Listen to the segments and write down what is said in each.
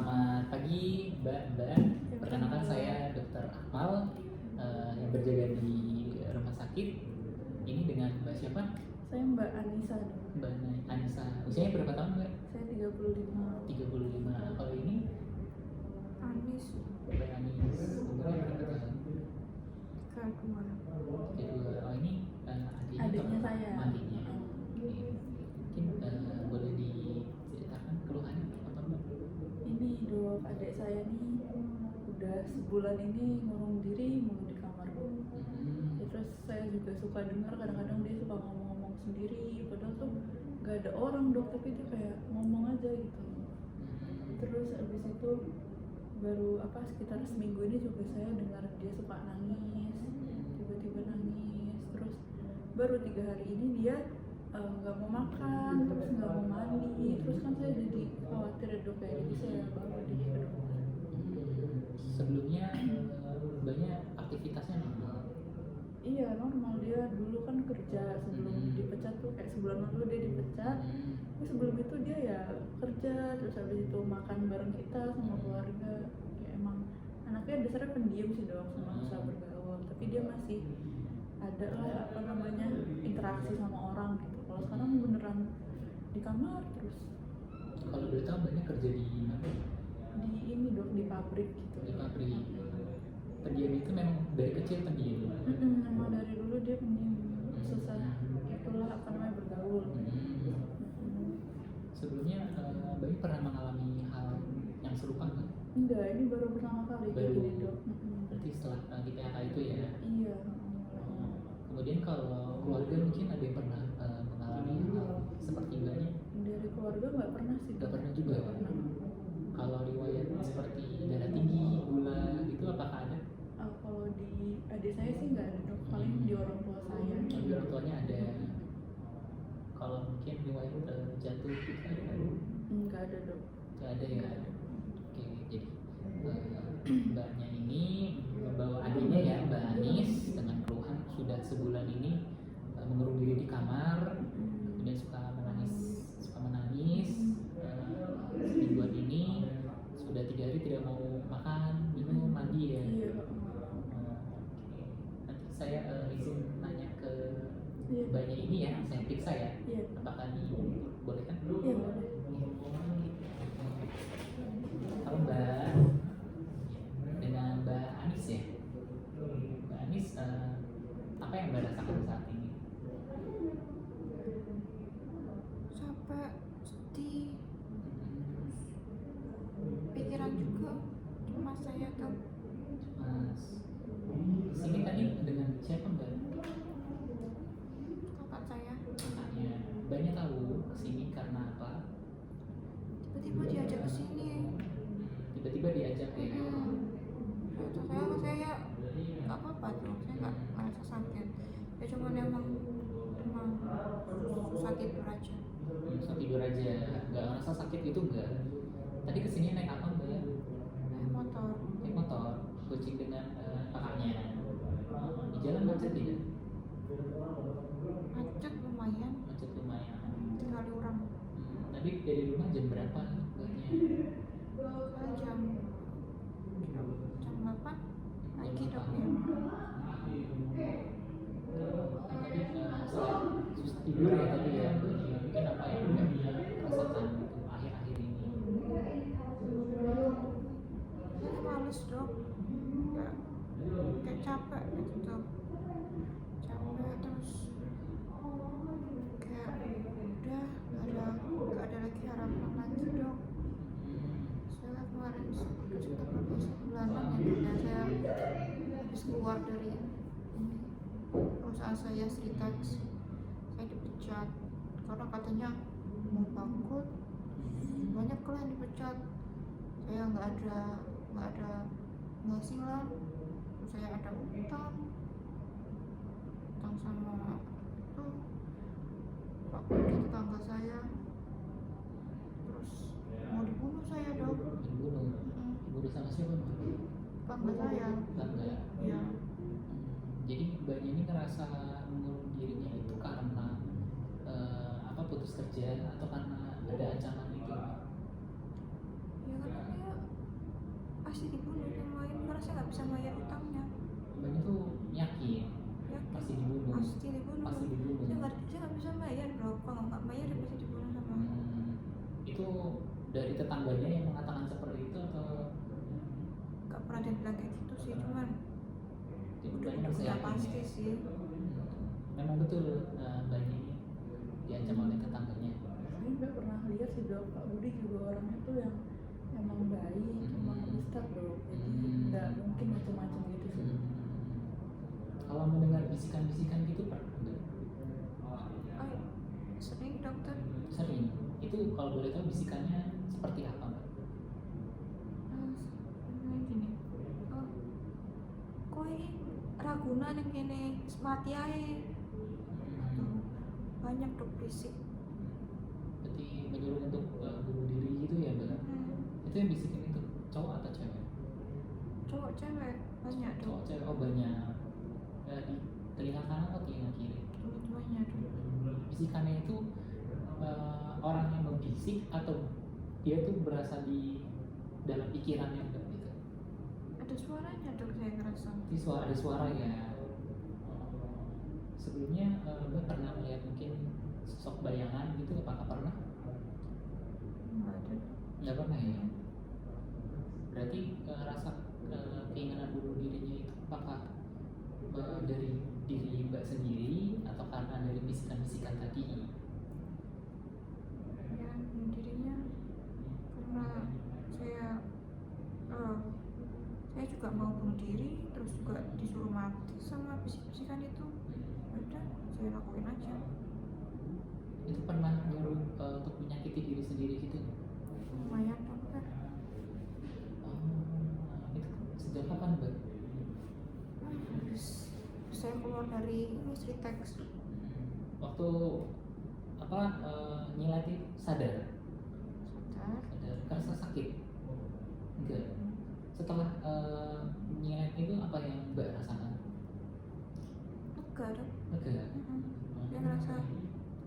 Selamat pagi Mbak. Perkenalkan saya Dr. Akmal yang berjaga di rumah sakit. Ini dengan Mbak siapa? Saya Mbak Anissa. Mbak Anissa. Usianya berapa tahun Mbak? Saya 35. 35. Kalau ini? Anis. Mbak Anis. Umurnya berapa tahun? Kedua. Oh ini adiknya saya. Adiknya. Mungkin boleh diceritakan keluhannya apa Mbak? Ini dok, adik saya nih udah sebulan ini ngurung diri mulu di kamar. Ya, terus saya juga suka dengar kadang-kadang dia suka ngomong-ngomong sendiri, padahal tuh gak ada orang dok, tapi dia kayak ngomong aja gitu. Terus abis itu baru sekitar seminggu ini juga saya dengar dia suka nangis, tiba-tiba nangis. Terus baru 3 hari ini dia nggak mau makan, terus nggak mau mandi. Terus kan saya jadi khawatir ya dok, kayak jadi saya bawa dia ke dokter. Sebelumnya banyak aktivitasnya normal. Iya normal, dia dulu kan kerja sebelum dipecat tuh, kayak sebulan lalu dia dipecat. Terus sebelum itu dia ya kerja, terus habis itu makan bareng kita sama keluarga. Ya emang anaknya dasarnya pendiam sih dok, sama susah bergaul, tapi dia masih ada lah interaksi sama orang gitu. Kalau sekarang beneran di kamar terus. Kalau boleh tahu banyak kerja di mana? Di ini dok, di pabrik gitu. Di pabrik. Pendiam itu memang dari kecil pendiam. Memang dari dulu dia pendiam, susah itulah bergaul. Sebelumnya Bayi pernah mengalami hal yang serupa nggak? Enggak, ini baru pertama kali kayak gini dok. Berarti setelah di PHK itu ya? Iya. Kemudian kalau keluarga mungkin ada yang pernah mengalami hal seperti mbaknya? Dari keluarga nggak pernah sih. Nggak pernah juga. Nggak pernah. Kalau riwayat seperti darah tinggi, gula gitu apakah ada? Kalau di adik saya sih nggak ada dok, paling di orang tua saya. Di orang tuanya ada. Kalau mungkin riwayat jatuh gitu ada? Nggak ada dok. Nggak ada ya. Oke, jadi mbaknya ini membawa adiknya ya, Mbak Anis, dengan keluhan sudah sebulan ini mengurung diri di kamar, kemudian suka menangis. Semingguan ini sudah 3 hari tidak mau makan, minum, mandi ya. Iya. Nanti saya izin nanya ke Iya. mbaknya ini ya, saya periksa ya. Iya. Apakah dibolehkan? Iya boleh. Halo Mbak, dengan Mbak Anis ya. Mbak Anis, apa yang Mbak rasakan saat ini? Capek, sedih, pikiran juga. Cuma saya tuh Mas, sini tadi dengan siapa Mbak? kakak saya Kakaknya. Mbaknya tahu kesini karena apa? tiba-tiba diajak ke sini. Tiba-tiba diajak ya. Kata saya nggak apa-apa tuh, saya nggak merasa sakit. Ya cuma emang susah tidur aja. Susah tidur aja, nggak ngerasa sakit gitu enggak? Tadi kesini naik apa Mbak? Naik motor. Naik motor, kucing dengan kakaknya. Di jalan macet tidak? Macet lumayan. Macet lumayan. Tinggal orang. Tadi dari rumah jam berapa Mbaknya? Jam 8 pagi dok ya. Tadi susah tidur ya tadi ya. Mungkin apa yang Mbak rasakan gitu akhir-akhir ini? Saya males dok. Kayak capek gitu dok. Capek terus kayak udah nggak ada lagi harapan lagi dok. Saya kemarin sekitar berapa sebulanan ya, saya habis keluar dari ini perusahaan saya Sritax. Saya dipecat karena katanya mau bangkrut, banyak lah yang dipecat. Saya nggak ada penghasilan, terus saya ada utang sama tuh pak tetangga saya, terus mau dibunuh saya dok. Dibunuh sama siapa Mbak? Tetangga saya. Tetangga. Ya. Jadi mbaknya ini ngerasa mengurung dirinya itu karena putus kerja atau karena ada ancaman itu? Ya karena dia bisa bayar utangnya. Mbaknya tuh yakin Ya pasti dibunuh. pasti dibunuh. Pasti dibunuh. Saya nggak bisa bayar bro, kalau nggak bayar ya pasti dibunuh sama. Itu dari tetangganya yang mengatakan seperti itu atau Nggak pernah dia bilang kayak gitu sih, cuman mbaknya merasa udah yakin pasti ya? sih. Memang betul mbaknya ini diancam oleh tetangganya. Saya nggak pernah lihat sih dok, Pak Budi juga orangnya tuh yang emang baik, emang ustad dok, jadi nggak mungkin macam-macam gitu sih. Kalau mendengar bisikan-bisikan gitu pernah nggak? Oh, sering dokter. Sering. Itu kalau boleh tahu bisikannya seperti apa mbak? Gini, kowe raguna ning kene mati ae. Banyak dok berisik. Berarti menyuruh untuk bunuh diri gitu ya mbak? Itu yang bisikin itu cowok atau cewek? Cowok cewek banyak dok. Cowok cewek oh banyak. Di telinga kanan atau telinga kiri? Dua-duanya dok. Bisikannya itu orang yang membisik atau dia tuh berasa di dalam pikirannya mbak gitu? Ada suaranya dok, saya ngerasa. Di ada suara ya. Sebelumnya mbak pernah melihat mungkin sosok bayangan gitu, apakah pernah? Nggak ada. Nggak pernah ya. Berarti rasa keinginan bunuh dirinya itu apakah dari diri mbak sendiri atau karena dari bisikan-bisikan tadi? Ya bunuh dirinya karena saya juga mau bunuh diri, terus juga disuruh mati sama bisik-bisikan itu. Udah, saya lakuin aja. Itu pernah nyuruh untuk menyakiti diri sendiri gitu? Lumayan dokter. Itu sejak kapan mbak? Habis saya keluar dari ini street text. Waktu apa nyilat itu sadar? Sadar. Kerasa sakit? Enggak. Setelah nyilat itu apa yang mbak rasakan? Lega dok. Lega. Saya ngerasa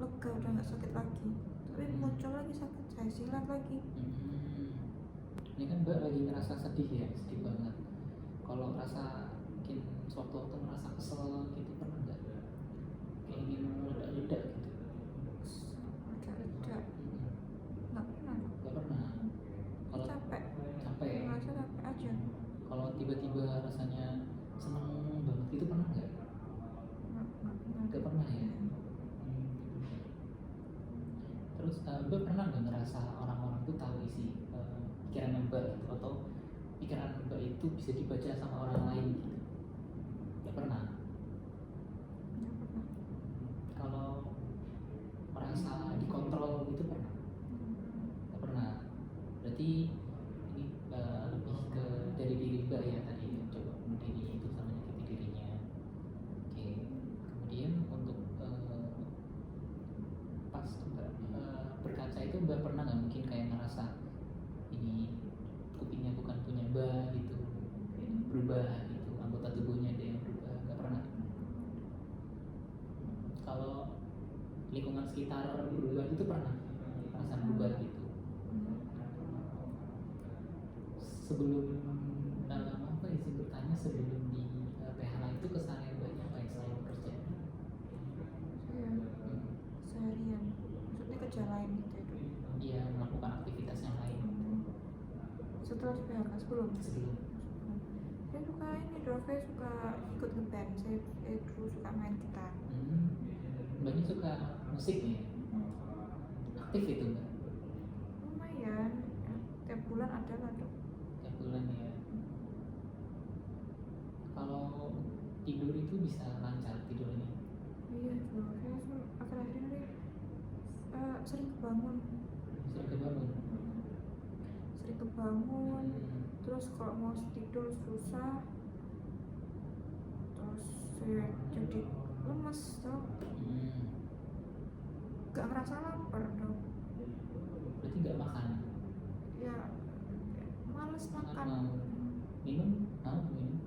lega, udah nggak sakit lagi. Tapi muncul lagi sakit, saya silat lagi. Ini kan mbak lagi ngerasa sedih ya, sedih banget. Kalau rasa mungkin sewaktu-waktu merasa kesel gitu pernah nggak? Kayak ingin meledak-ledak gitu? Lega. Nggak pernah dok. Nggak pernah. Kalau Capek. capek, Ngerasa capek aja. kalau tiba-tiba rasanya seneng banget gitu pernah nggak? Nggak pernah ya. Terus mbak pernah nggak ngerasa orang-orang tuh tahu isi pikiran mbak gitu, atau pikiran mbak itu bisa dibaca sama orang lain gitu? Nggak pernah. Kalau merasa dikontrol gitu pernah? Nggak pernah. Berarti ini lebih ke dari diri mbak ya tadi ya, coba bunuh diri itu sama nyakiti dirinya. Oke. Kemudian untuk pas mbak berkaca itu mbak pernah nggak mungkin kayak ngerasa ini kupingnya bukan punya mbak gitu, berubah gitu, anggota tubuhnya ada yang berubah? Nggak pernah. Kalau lingkungan sekitar berubah itu pernah perasaan berubah gitu? Sebelum apa ya sih bertanya, sebelum di PHLA itu keseharian banyak apa yang selain bekerja? Saya seharian, maksudnya kerja lain gitu ya dok. Iya, melakukan aktivitas yang lain Setelah di PHK sebelum. sebelum. Saya suka ini dok, saya suka ikut ngeband. Saya dulu suka main gitar. Mbaknya suka musik nih, aktif itu mbak? Lumayan, tiap bulan ada lah dok. Tiap bulan ya. Kalau tidur itu bisa lancar tidurnya? Iya dok, saya akhir-akhir ini sering kebangun. Sering kebangun? Sering kebangun. Terus kalau mau tidur susah. Terus saya jadi lemes dok. Gak ngerasa lapar dok. Berarti nggak makan? Ya males makan. Mau minum? Mau minum?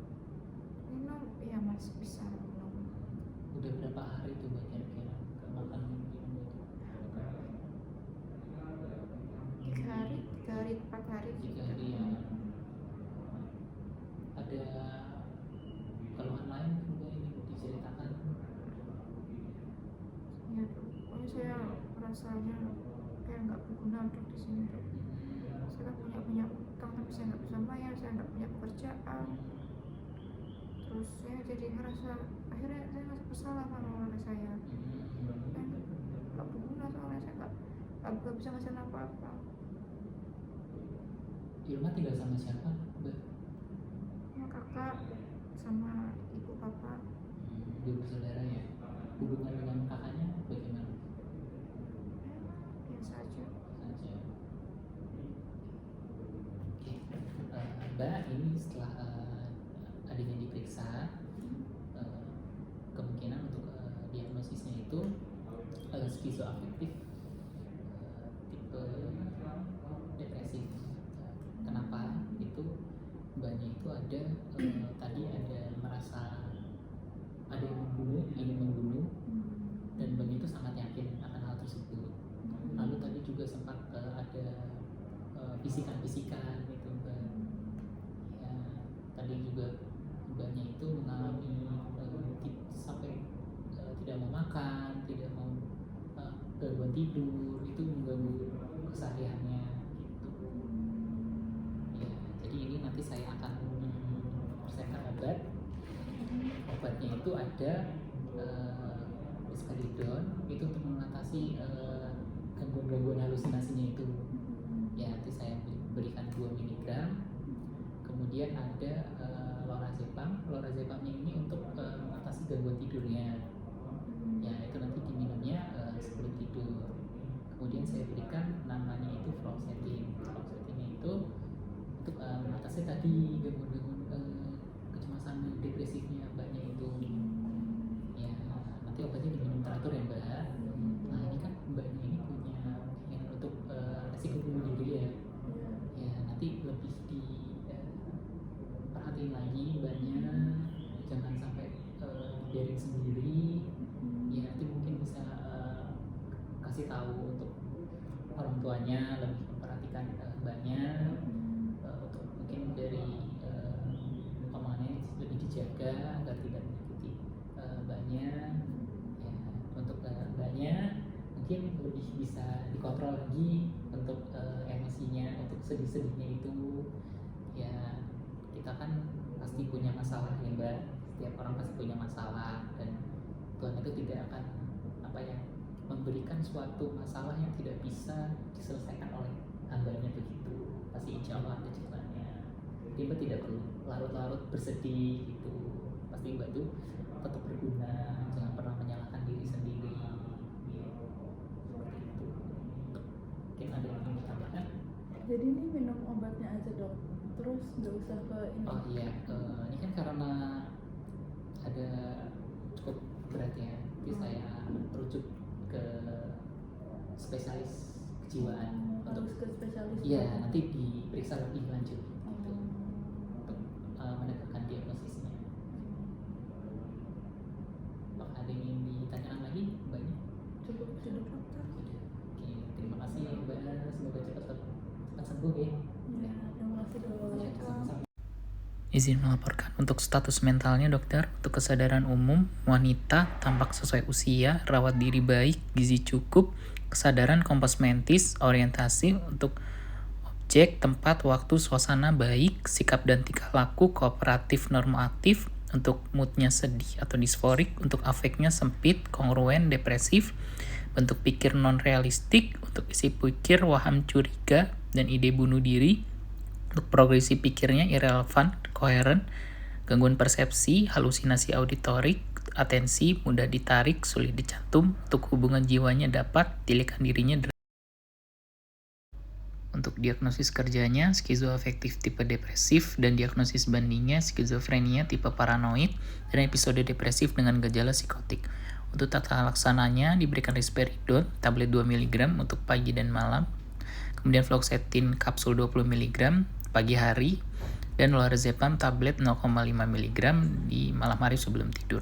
Minum ya masih bisa minum. Udah berapa hari tuh mbak kira-kira nggak makan minum itu? 3 hari, 4 hari. 3 hari ya. Ada ada keluhan lain juga ini diceritakan? Ya dok, pokoknya saya rasanya kayak nggak berguna dok di sini dok. Saya kan punya utang tapi saya nggak bisa bayar, saya nggak punya pekerjaan. Terus saya jadi ngerasa, akhirnya saya ngerasa bersalah sama oleh saya. Saya nggak berguna soalnya saya nggak bisa ngasih apa-apa. Di rumah tinggal sama siapa, Mbak? Ya kakak sama ibu bapak. Dua bersaudara ya. Hubungan dengan kakaknya bagaimana? Biasa aja. Saja. Oke, Mbak, ini setelah adanya diperiksa, kemungkinan untuk diagnosisnya itu skizoafektif tipe depresif. Kenapa? Itu Mbaknya itu ada tadi ada merasa ada yang ingin membunuh, dan Mbaknya itu sangat yakin akan hal tersebut. Lalu tadi juga sempat ada bisikan-bisikan gitu, Mbak. Ya, tadi juga Mbaknya itu mengalami sampai tidak mau makan, tidak mau gangguan tidur, itu mengganggu kesehariannya gitu. Ya, jadi ini nanti saya akan resepkan obat. Obatnya itu ada risperidon, itu untuk mengatasi gangguan-gangguan halusinasinya itu. Ya, nanti saya berikan 2 mg. Kemudian ada lorazepam. Lorazepamnya ini untuk mengatasi gangguan tidurnya. Ya, itu nanti diminumnya sebelum tidur. Kemudian saya berikan namanya itu fluoxetine. Fluoxetine itu untuk mengatasi tadi gangguan-gangguan kecemasan depresifnya Mbaknya itu. Ya, nanti obatnya diminum teratur ya, Mbak. Nah, ini kan Mbaknya ini punya yang untuk resiko bunuh diri ya. Ya, nanti lebih perhatiin lagi Mbaknya, jangan sampai dibiarin sendiri. Ya, nanti mungkin bisa kasih tahu untuk orang tuanya lebih memperhatikan Mbaknya, untuk mungkin dari omongannya lebih dijaga agar tidak menyakiti Mbaknya. Ya, untuk Mbaknya mungkin lebih bisa dikontrol lagi untuk emosinya, untuk sedih-sedihnya itu. Ya, kita kan pasti punya masalah ya, Mbak. Setiap orang pasti punya masalah, dan Tuhan itu tidak akan memberikan suatu masalah yang tidak bisa diselesaikan oleh hambanya begitu. Pasti insya Allah ada jalannya. Jadi Mbak tidak perlu larut-larut bersedih gitu. Pasti Mbak itu tetap berguna, jangan pernah menyalahkan diri sendiri. Seperti itu. Mungkin ada yang ingin ditambahkan? Jadi ini minum obatnya aja dok, terus nggak usah ke ini. Oh iya, ini kan karena ada cukup berat ya, jadi saya rujuk ke spesialis kejiwaan Harus untuk ke spesialis. iya nanti diperiksa lebih lanjut gitu, untuk menegakkan diagnosisnya. Apakah ada yang ingin ditanyakan lagi Mbaknya? Cukup sudah dokter. Oke, terima kasih Mbak, semoga cepat sembuh ya. Ya, terima kasih dok. Ya, sama-sama. Izin melaporkan untuk status mentalnya dokter, untuk kesadaran umum, wanita, tampak sesuai usia, rawat diri baik, gizi cukup, kesadaran kompas mentis, orientasi untuk objek, tempat, waktu, suasana baik, sikap dan tingkah laku kooperatif normatif, untuk moodnya sedih atau disforik, untuk afeknya sempit, kongruen, depresif, bentuk pikir non-realistik, untuk isi pikir, waham curiga, dan ide bunuh diri, untuk progresi pikirnya irrelevan, koheren, gangguan persepsi, halusinasi auditorik, atensi, mudah ditarik, sulit dicantum, untuk hubungan jiwanya dapat, tilikan dirinya. Untuk diagnosis kerjanya, skizoafektif tipe depresif, dan diagnosis bandingnya skizofrenia tipe paranoid, dan episode depresif dengan gejala psikotik. Untuk tata laksananya diberikan risperidon, tablet 2 mg untuk pagi dan malam, kemudian fluoxetine kapsul 20 mg pagi hari, dan lorazepam tablet 0,5 mg di malam hari sebelum tidur.